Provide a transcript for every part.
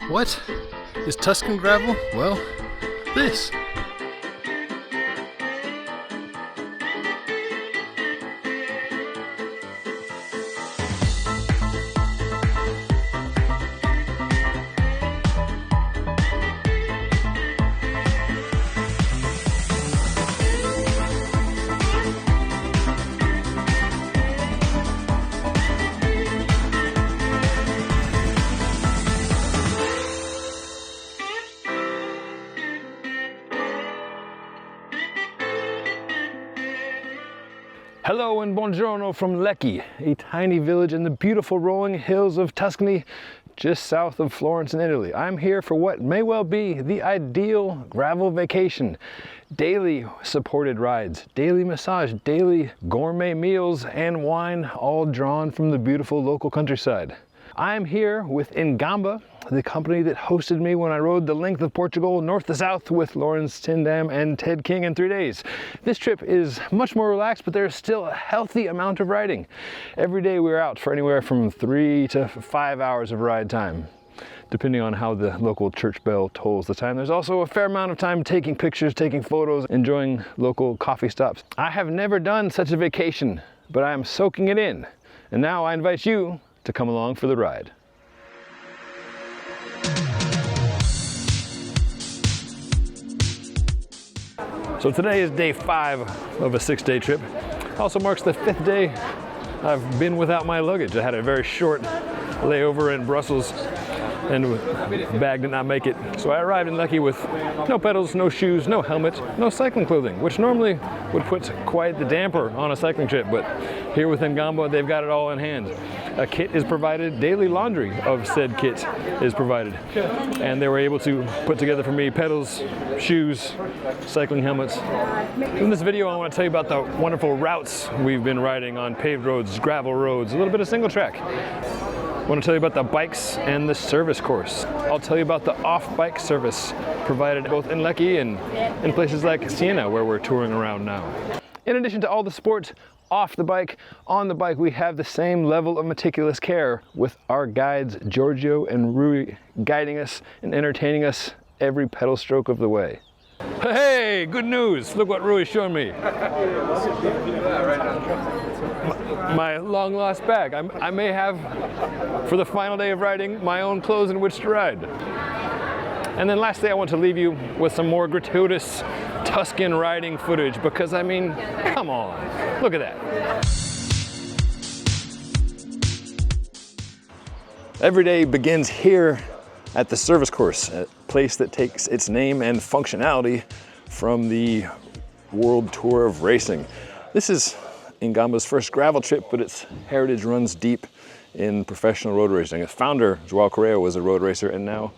What? Is Tuscan gravel? Well, this. Hello and buongiorno from Lecce, a tiny village in the beautiful rolling hills of Tuscany, just south of Florence in Italy. I'm here for what may well be the ideal gravel vacation. Daily supported rides, daily massage, daily gourmet meals and wine, all drawn from the beautiful local countryside. I'm here with inGamba, the company that hosted me when I rode the length of Portugal north to south with Lawrence Tindam and Ted King in 3 days. This trip is much more relaxed, but there's still a healthy amount of riding. Every day we're out for anywhere from 3 to 5 hours of ride time, depending on how the local church bell tolls the time. There's also a fair amount of time taking pictures, taking photos, enjoying local coffee stops. I have never done such a vacation, but I am soaking it in. And now I invite you to come along for the ride. So today is day 5 of a 6-day trip. Also marks the 5th day I've been without my luggage. I had a very short layover in Brussels and the bag did not make it. So I arrived in Lecce with no pedals, no shoes, no helmet, no cycling clothing, which normally would put quite the damper on a cycling trip, but here with inGamba, they've got it all in hand. A kit is provided, daily laundry of said kit is provided. And they were able to put together for me pedals, shoes, cycling helmets. In this video, I want to tell you about the wonderful routes we've been riding on paved roads, gravel roads, a little bit of single track. I want to tell you about the bikes and the service course. I'll tell you about the off-bike service provided both in Lecce and in places like Siena, where we're touring around now. In addition to all the sport off the bike, on the bike we have the same level of meticulous care with our guides Giorgio and Rui guiding us and entertaining us every pedal stroke of the way. Hey, good news! Look what Rui's showing me. My long lost bag. I may have, for the final day of riding, my own clothes in which to ride. And then lastly, I want to leave you with some more gratuitous Tuscan riding footage because, I mean, come on, look at that. Every day begins here at the service course, a place that takes its name and functionality from the World Tour of Racing. This is inGamba's first gravel trip, but its heritage runs deep in professional road racing. Its founder, João Correa, was a road racer, and now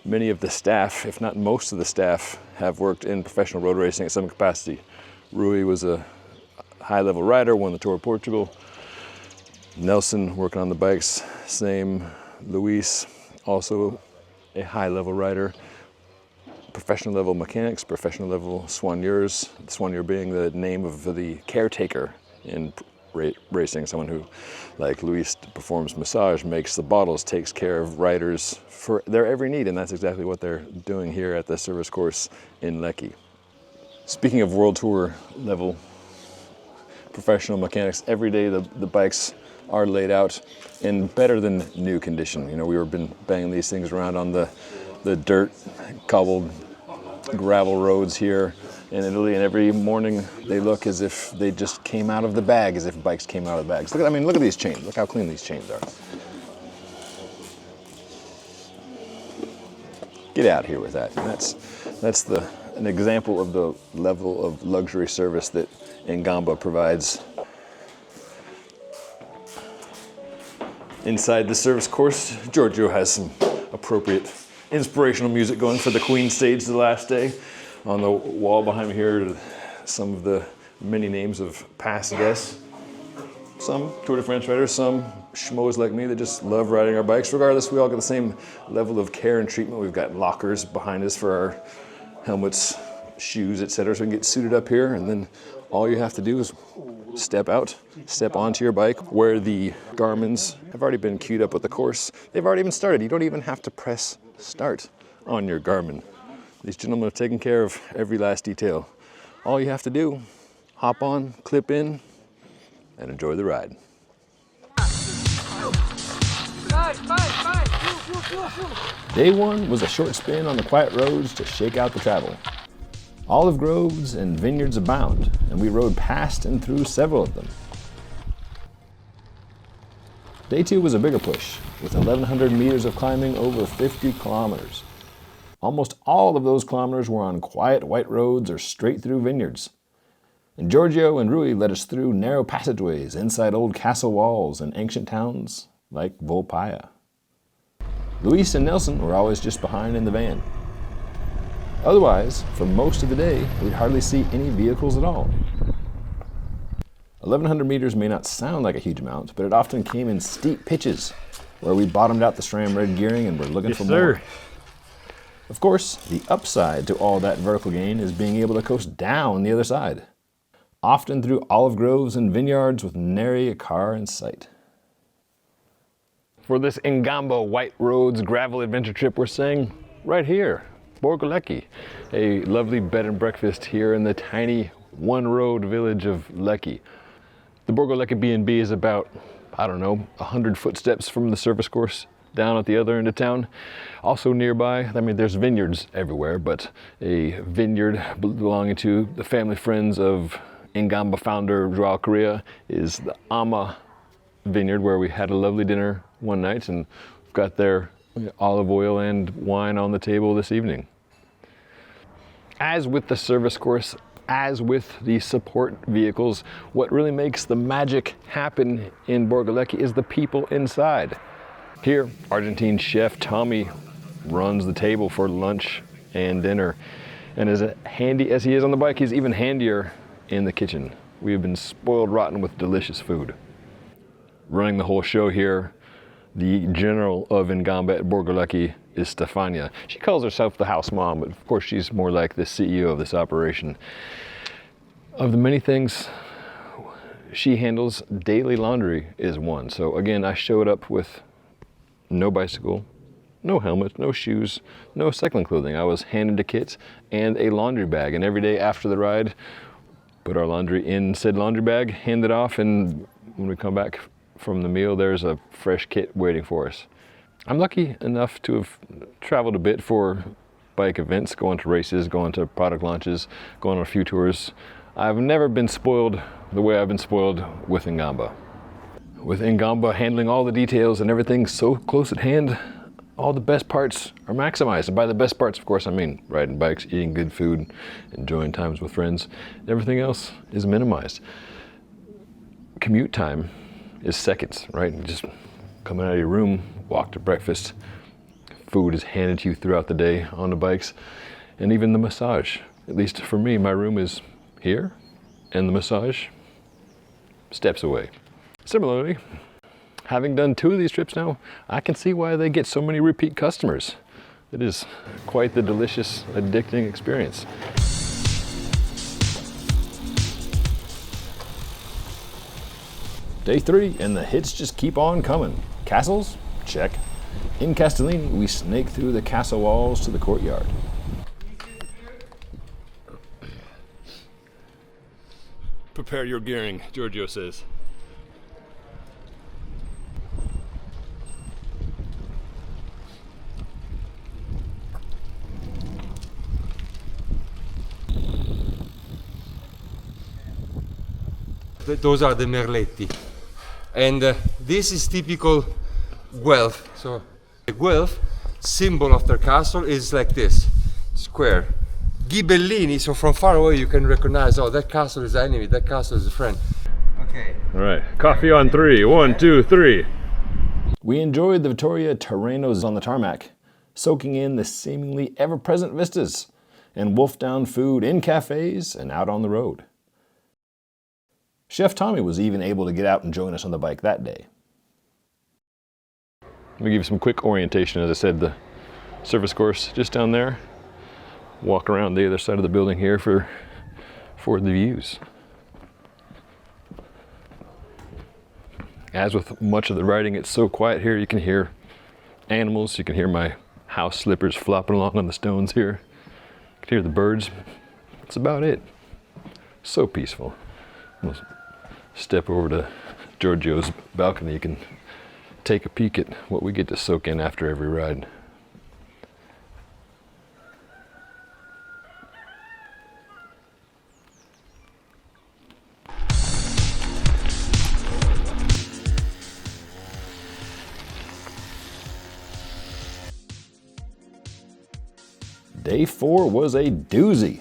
many of the staff, if not most of the staff, have worked in professional road racing at some capacity. Rui was a high-level rider, won the Tour of Portugal. Nelson working on the bikes, same. Luis, also a high-level rider. Professional level mechanics, professional level soigneurs, soigneur being the name of the caretaker in racing, someone who, like Luis, performs massage, makes the bottles, takes care of riders for their every need, and that's exactly what they're doing here at the service course in Lecce. Speaking of World Tour level professional mechanics, every day the bikes are laid out in better than new condition. You know, we've been banging these things around on the dirt, cobbled gravel roads here in Italy, and every morning they look as if they just came out of the bag, as if bikes came out of the bags. Look at these chains. Look how clean these chains are. Get out here with that. And that's an example of the level of luxury service that inGamba provides. Inside the service course, Giorgio has some appropriate inspirational music going for the Queen stage the last day. On the wall behind me here are some of the many names of past guests. Some Tour de France riders, some schmoes like me that just love riding our bikes. Regardless, we all get the same level of care and treatment. We've got lockers behind us for our helmets, shoes, etc. So we can get suited up here. And then All you have to do is step out, step onto your bike where the Garmins have already been queued up with the course. They've already been started. You don't even have to press start on your Garmin. These gentlemen have taken care of every last detail. All you have to do, hop on, clip in, and enjoy the ride. Day one was a short spin on the quiet roads to shake out the travel. Olive groves and vineyards abound, and we rode past and through several of them. Day two was a bigger push, with 1,100 meters of climbing over 50 kilometers. Almost all of those kilometers were on quiet white roads or straight through vineyards. And Giorgio and Rui led us through narrow passageways inside old castle walls and ancient towns like Volpaia. Luis and Nelson were always just behind in the van. Otherwise, for most of the day, we'd hardly see any vehicles at all. 1,100 meters may not sound like a huge amount, but it often came in steep pitches where we bottomed out the SRAM red gearing and were looking for more. Of course, the upside to all that vertical gain is being able to coast down the other side, often through olive groves and vineyards with nary a car in sight. For this inGamba white roads gravel adventure trip, we're staying right here. Borgolecki, a lovely bed and breakfast here in the tiny one-road village of Lecki. The Borgolecki B&B is about, 100 footsteps from the service course down at the other end of town. Also nearby, there's vineyards everywhere, but a vineyard belonging to the family friends of inGamba founder Joao Correa is the Ama vineyard, where we had a lovely dinner one night, and we've got their olive oil and wine on the table this evening. As with the service course, as with the support vehicles, what really makes the magic happen in Borgolecki is the people inside. Here, Argentine chef Tommy runs the table for lunch and dinner. And as handy as he is on the bike, he's even handier in the kitchen. We have been spoiled rotten with delicious food. Running the whole show here, the general of inGamba at Borgolecki is Stefania. She calls herself the house mom, but of course she's more like the CEO of this operation. Of the many things she handles, daily laundry is one. So again, I showed up with no bicycle, no helmet, no shoes, no cycling clothing. I was handed a kit and a laundry bag, and every day after the ride, put our laundry in said laundry bag, hand it off, and when we come back from the meal, there's a fresh kit waiting for us. I'm lucky enough to have traveled a bit for bike events, going to races, going to product launches, going on a few tours. I've never been spoiled the way I've been spoiled with inGamba. With inGamba handling all the details and everything so close at hand, all the best parts are maximized. And by the best parts, of course, I mean riding bikes, eating good food, enjoying times with friends. Everything else is minimized. Commute time is seconds, right? Just coming out of your room, walk to breakfast, food is handed to you throughout the day on the bikes, and even the massage. At least for me, my room is here, and the massage steps away. Similarly, having done 2 of these trips now, I can see why they get so many repeat customers. It is quite the delicious, addicting experience. Day 3, and the hits just keep on coming. Castles? Check. In Castellini, we snake through the castle walls to the courtyard. Prepare your gearing, Giorgio says. Those are the merletti. And this is typical Guelph. So the Guelph symbol of their castle is like this, square. Ghibellini, so from far away you can recognize, oh, that castle is an enemy, that castle is a friend. Okay. All right, coffee on 3. 1, 2, 3. We enjoyed the Vittoria Terrenos on the tarmac, soaking in the seemingly ever-present vistas, and wolfed down food in cafes and out on the road. Chef Tommy was even able to get out and join us on the bike that day. Let me give you some quick orientation. As I said, the service course just down there. Walk around the other side of the building here for the views. As with much of the riding, it's so quiet here. You can hear animals. You can hear my house slippers flopping along on the stones here. You can hear the birds. That's about it. So peaceful. We'll step over to Giorgio's balcony. You can take a peek at what we get to soak in after every ride. Day 4 was a doozy.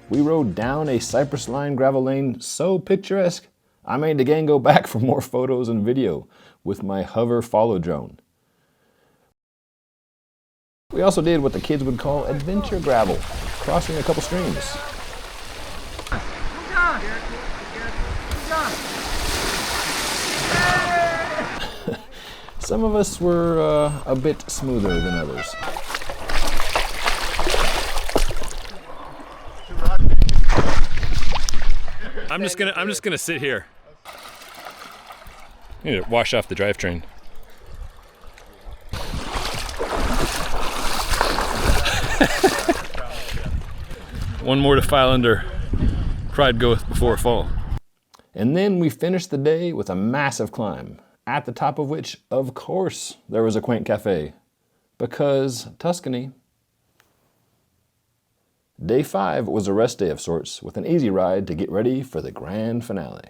We rode down a cypress-lined gravel lane so picturesque, I made the gang go back for more photos and video with my hover follow drone. We also did what the kids would call adventure gravel, crossing a couple streams. Some of us were a bit smoother than others. I'm just gonna sit here. I need to wash off the drivetrain. One more to file under pride goeth before a fall. And then we finished the day with a massive climb, at the top of which, of course, there was a quaint cafe. Because Tuscany. Day 5 was a rest day of sorts, with an easy ride to get ready for the grand finale.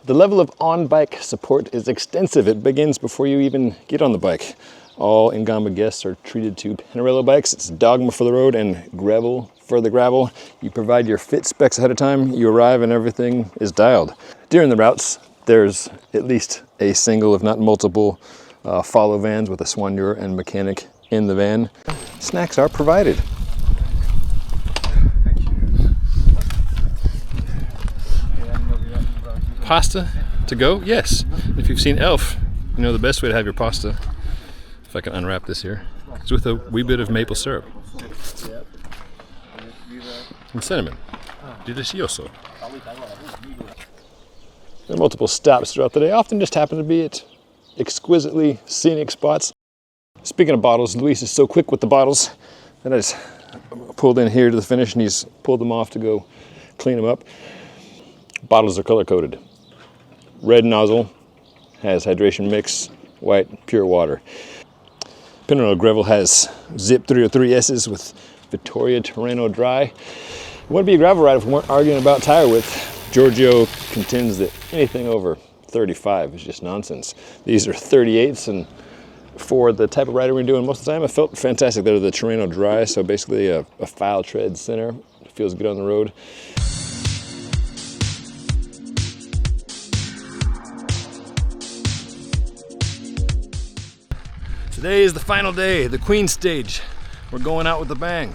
The level of on-bike support is extensive. It begins before you even get on the bike. All inGamba guests are treated to Pinarello bikes. It's dogma for the road and gravel for the gravel. You provide your fit specs ahead of time. You arrive and everything is dialed. During the routes, there's at least a single, if not multiple, follow vans with a soigneur and mechanic in the van. Snacks are provided. Pasta to go? Yes. If you've seen Elf, you know the best way to have your pasta, if I can unwrap this here, is with a wee bit of maple syrup. And cinnamon. Delicioso. There are multiple stops throughout the day, often just happen to be at exquisitely scenic spots. Speaking of bottles, Luis is so quick with the bottles that I just pulled in here to the finish and he's pulled them off to go clean them up. Bottles are color-coded. Red nozzle has hydration mix, white pure water. Pinarello Gravel has Zip 303S's with Vittoria Terreno Dry. It wouldn't be a gravel ride if we weren't arguing about tire width. Giorgio contends that anything over 35 is just nonsense. These are 38s, and for the type of rider we're doing most of the time, it felt fantastic. They're the Terreno Dry, so basically a file tread center. It feels good on the road. Today is the final day, the Queen stage. We're going out with a bang.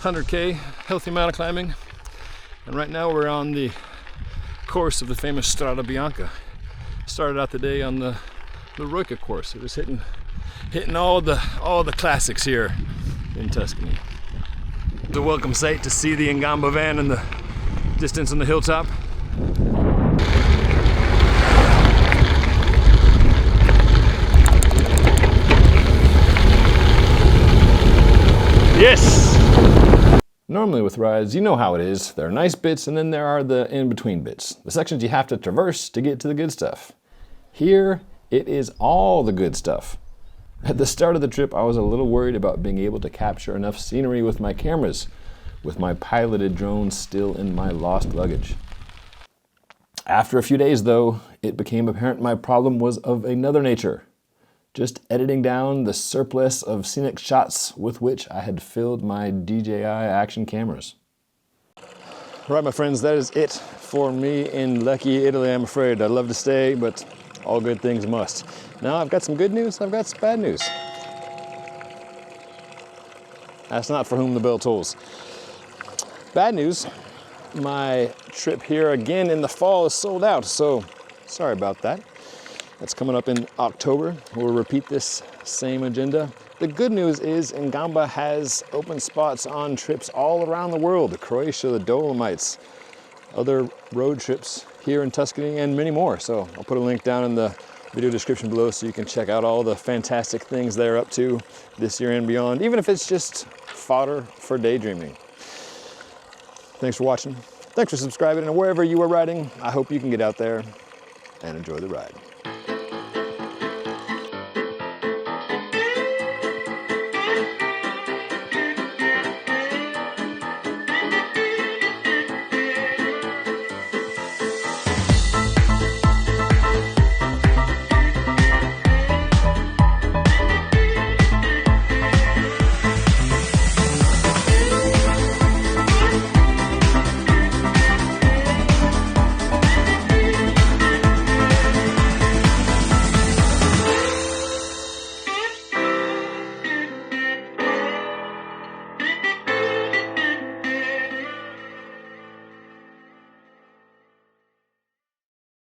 100K, healthy amount of climbing. And right now we're on the course of the famous stratabianca. Started out the day on the Roica course. It was hitting all the classics here in Tuscany. It's a welcome sight to see the inGamba van in the distance on the hilltop. Yes! Normally with rides, you know how it is. There are nice bits and then there are the in-between bits. The sections you have to traverse to get to the good stuff. Here, it is all the good stuff. At the start of the trip, I was a little worried about being able to capture enough scenery with my cameras, with my piloted drone still in my lost luggage. After a few days though, it became apparent my problem was of another nature. Just editing down the surplus of scenic shots with which I had filled my DJI action cameras. Right, my friends, that is it for me in Lecce, Italy, I'm afraid. I'd love to stay, but all good things must. Now I've got some good news, I've got some bad news. That's not for whom the bell tolls. Bad news, my trip here again in the fall is sold out, so sorry about that. That's coming up in October. We'll repeat this same agenda. The good news is inGamba has open spots on trips all around the world, Croatia, the Dolomites, other road trips here in Tuscany and many more. So I'll put a link down in the video description below so you can check out all the fantastic things they're up to this year and beyond, even if it's just fodder for daydreaming. Thanks for watching. Thanks for subscribing, and wherever you are riding, I hope you can get out there and enjoy the ride.